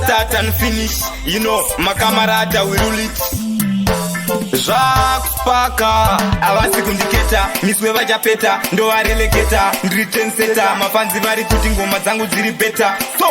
Start and finish, you know, makamarada we rule it. Zvakupaka avasi kundiketa, miswe vachapeta ndo varereketa, ndiri trendsetter, mafanzi vari kuti ngoma dzangu dziri beta. So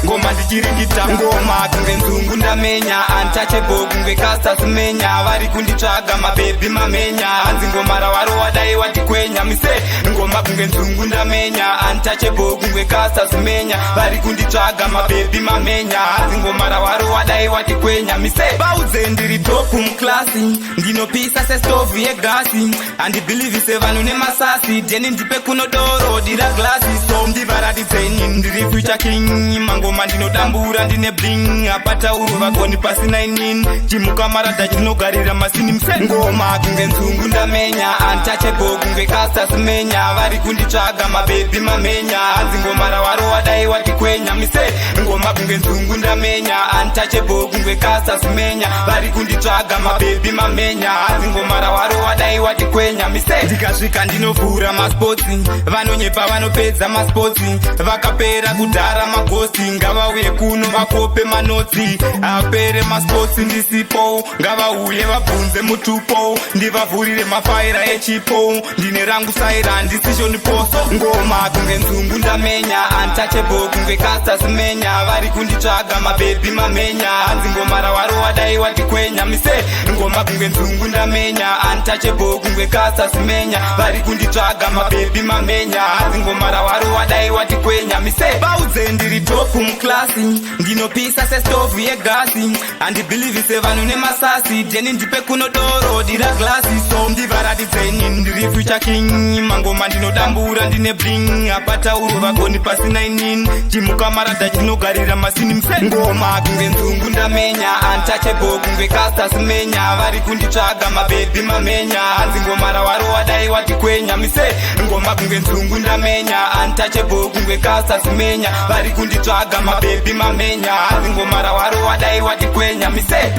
ngoma ndichiringita, ngoma kunge nzungu ndamenya, untouchable kunge Caster Semenya, vari kunditsvaga mabebi mamenya, hanzi ngoma ravaro wadai watikwenya, mise ngoma kunge nzungu ndamenya, untouchable kunge Caster Semenya, vari kunditsvaga mabebi mamenya, hanzi ngoma ravaro wadai watikwenya, mise bauze ndiri top muklasi, ndinopisa sestove yegasi, handibhilivhise vanhu nemasasi, dheni ndipe kuno doro dira glasi, so ndivaratidzeni ndiri future king, mangoma ndinodambura ndine bling, apatauro vagoni pasina inini, chimukamarada chinogarira masini mse ngoma kunge nzungu ndamenya, untouchable kunge Caster Semenya, vari kunditsvaga mabebi mamenya, hanzi ngoma ravaro wadai watikwenya, mise ngoma kunge nzungu ndamenya, untouchable kunge Caster Semenya, vari kunditsvaga mabebi mamenya, hanzi ngoma ravaro wadai watikwenya, mise ndikasvika ndinovhura maspotsi, vanonyepa vanopedza maspotsi, vakapera kudhara magosti, ngavauye kuno vakope manotsi, apere maspotsi ndisipo, ngavauye vabvunze mutupo, ndivavhurire mafaira echipo, ndine rangu saira ndisishoniposo, ngoma kunge nzungu ndamenya, untouchable kunge Caster Semenya, vari kunditsvaga mabebi mamenya, hanzi ngoma ravaro wadai watikwenya, mise ngoma kunge nzungu ndamenya, untouchable kunge Caster Semenya, vari kunditsvaga mabebi mamenya, hanzi ngoma ravaro wadai watikwenya, mise bauze ndiri top muklasi, ndinopisa sestove yegasi, handibhilivhise vanhu nemasasi, dheni ndipe kuno doro dira glasi, so ndivaratidzeni ndiri future king, mangoma ndinodambura ndine bling, apatauro vagoni pasina inini, chimukamarada chinogarira masini mse ngoma kunge nzungu ndamenya, untouchable kunge Caster Semenya, vari kunditsvaga mabebi mamenya, hanzi ngoma ravaro wadai watikwenya, mise ngoma kunge nzungu ndamenya, untouchable kunge Caster Semenya, vari kunditsvaga mabebi mamenya, hanzi ngoma ravaro wadai watikwenya, mise